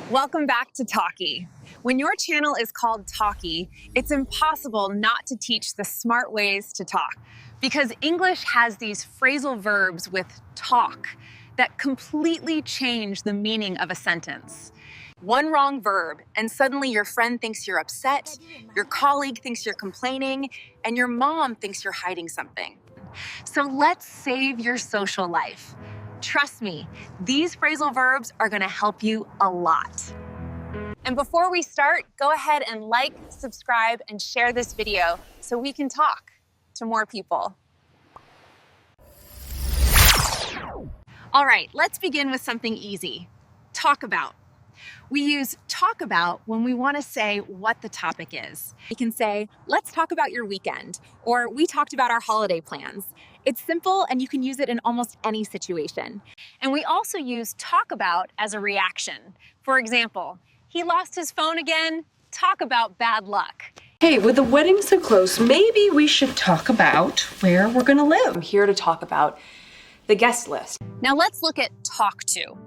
Welcome back to Talky. When your channel is called Talky, it's impossible not to teach the smart ways to talk, because English has these phrasal verbs with talk that completely change the meaning of a sentence. One wrong verb, and suddenly your friend thinks you're upset, your colleague thinks you're complaining, and your mom thinks you're hiding something. So let's save your social life. Trust me, these phrasal verbs are going to help you a lot. And before we start, go ahead and like, subscribe, and share this video so we can talk to more people. All right, let's begin with something easy. Talk about. We use talk about when we want to say what the topic is. We can say, let's talk about your weekend, or we talked about our holiday plans. It's simple and you can use it in almost any situation. And we also use talk about as a reaction. For example, he lost his phone again. Talk about bad luck. Hey, with the wedding so close, maybe we should talk about where we're gonna live. I'm here to talk about the guest list. Now let's look at talk to.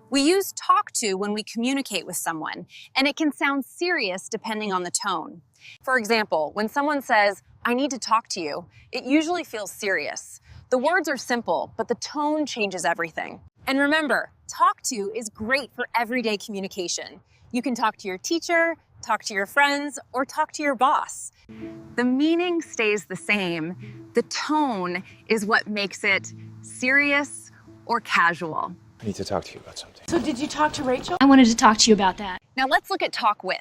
We use talk to when we communicate with someone, and it can sound serious depending on the tone. For example, when someone says, I need to talk to you, it usually feels serious. The words are simple, but the tone changes everything. And remember, talk to is great for everyday communication. You can talk to your teacher, talk to your friends, or talk to your boss. The meaning stays the same. The tone is what makes it serious or casual. I need to talk to you about something. So did you talk to Rachel? I wanted to talk to you about that. Now let's look at talk with.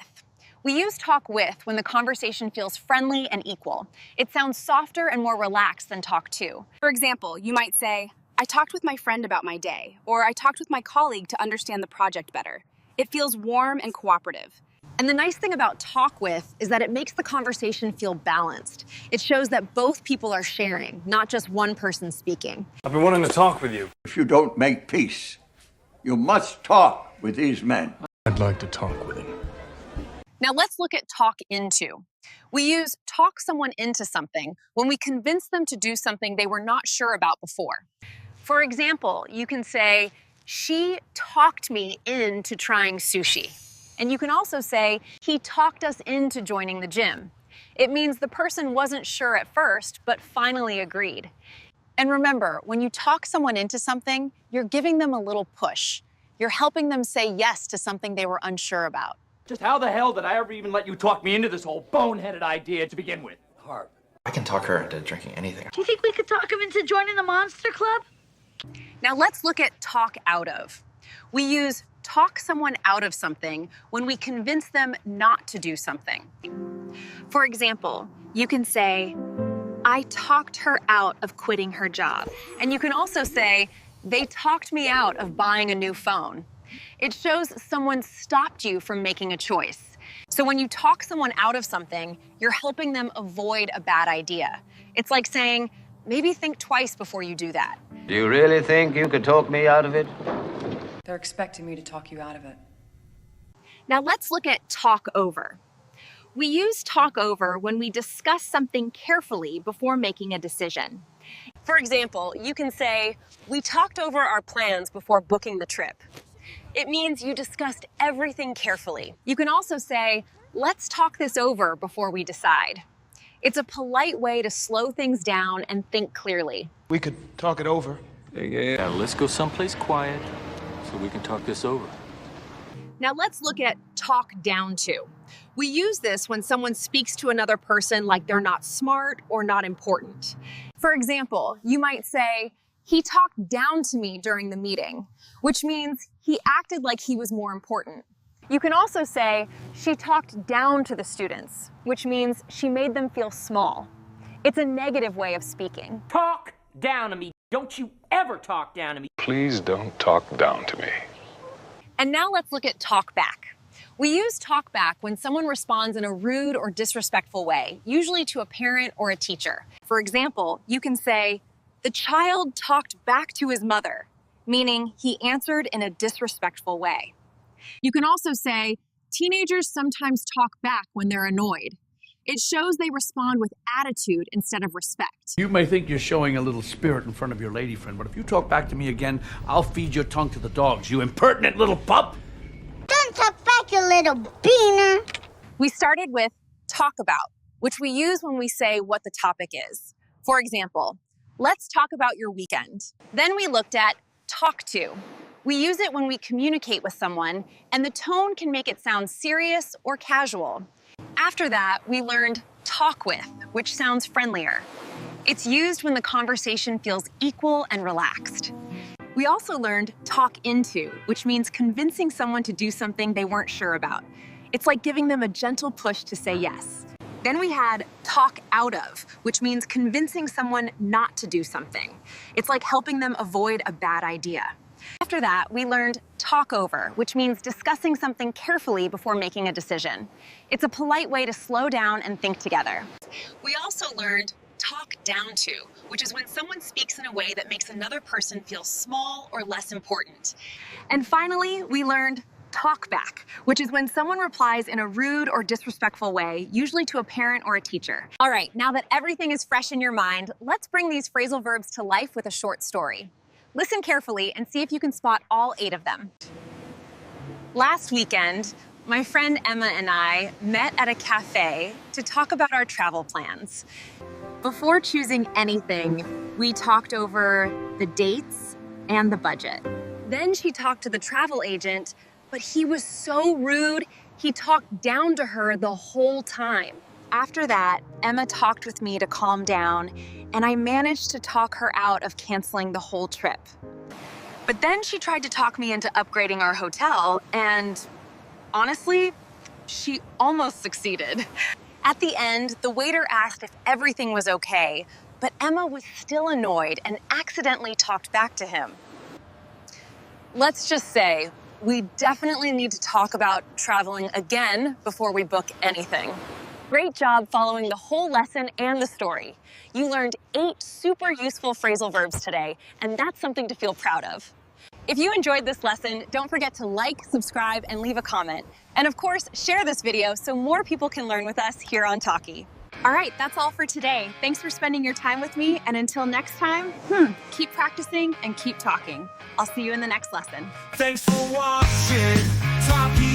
We use talk with when the conversation feels friendly and equal. It sounds softer and more relaxed than talk to. For example, you might say, I talked with my friend about my day, or I talked with my colleague to understand the project better. It feels warm and cooperative. And the nice thing about talk with is that it makes the conversation feel balanced. It shows that both people are sharing, not just one person speaking. I've been wanting to talk with you. If you don't make peace, you must talk with these men. I'd like to talk with him. Now let's look at talk into. We use talk someone into something when we convince them to do something they were not sure about before. For example, you can say, she talked me into trying sushi. And you can also say, he talked us into joining the gym. It means the person wasn't sure at first, but finally agreed. And remember, when you talk someone into something, you're giving them a little push. You're helping them say yes to something they were unsure about. Just how the hell did I ever even let you talk me into this whole boneheaded idea to begin with? Harp. I can talk her into drinking anything. Do you think we could talk him into joining the Monster Club? Now let's look at talk out of. We use talk someone out of something when we convince them not to do something. For example, you can say, I talked her out of quitting her job. And you can also say, they talked me out of buying a new phone. It shows someone stopped you from making a choice. So when you talk someone out of something, you're helping them avoid a bad idea. It's like saying, maybe think twice before you do that. Do you really think you could talk me out of it? They're expecting me to talk you out of it. Now let's look at talk over. We use talk over when we discuss something carefully before making a decision. For example, you can say, we talked over our plans before booking the trip. It means you discussed everything carefully. You can also say, let's talk this over before we decide. It's a polite way to slow things down and think clearly. We could talk it over. Yeah, let's go someplace quiet so we can talk this over. Now let's look at talk down to. We use this when someone speaks to another person like they're not smart or not important. For example, you might say, he talked down to me during the meeting, which means he acted like he was more important. You can also say, she talked down to the students, which means she made them feel small. It's a negative way of speaking. Talk down to me. Don't you ever talk down to me. Please don't talk down to me. And now let's look at talk back. We use talk back when someone responds in a rude or disrespectful way, usually to a parent or a teacher. For example, you can say, the child talked back to his mother, meaning he answered in a disrespectful way. You can also say, teenagers sometimes talk back when they're annoyed. It shows they respond with attitude instead of respect. You may think you're showing a little spirit in front of your lady friend, but if you talk back to me again, I'll feed your tongue to the dogs, you impertinent little pup! Don't talk little beaner. We started with talk about, which we use when we say what the topic is. For example, let's talk about your weekend. Then we looked at talk to. We use it when we communicate with someone, and the tone can make it sound serious or casual. After that, we learned talk with, which sounds friendlier. It's used when the conversation feels equal and relaxed. We also learned talk into, which means convincing someone to do something they weren't sure about. It's like giving them a gentle push to say yes. Then we had talk out of, which means convincing someone not to do something. It's like helping them avoid a bad idea. After that, we learned talk over, which means discussing something carefully before making a decision. It's a polite way to slow down and think together. We also learned talk down to, which is when someone speaks in a way that makes another person feel small or less important. And finally, we learned talk back, which is when someone replies in a rude or disrespectful way, usually to a parent or a teacher. All right, now that everything is fresh in your mind, let's bring these phrasal verbs to life with a short story. Listen carefully and see if you can spot all 8 of them. Last weekend, my friend Emma and I met at a cafe to talk about our travel plans. Before choosing anything, we talked over the dates and the budget. Then she talked to the travel agent, but he was so rude, he talked down to her the whole time. After that, Emma talked with me to calm down, and I managed to talk her out of canceling the whole trip. But then she tried to talk me into upgrading our hotel, and honestly, she almost succeeded. At the end, the waiter asked if everything was okay, but Emma was still annoyed and accidentally talked back to him. Let's just say, we definitely need to talk about traveling again before we book anything. Great job following the whole lesson and the story. You learned 8 super useful phrasal verbs today, and that's something to feel proud of. If you enjoyed this lesson, don't forget to like, subscribe, and leave a comment. And of course, share this video so more people can learn with us here on Talky. All right, that's all for today. Thanks for spending your time with me, and until next time, keep practicing and keep talking. I'll see you in the next lesson. Thanks for watching Talky.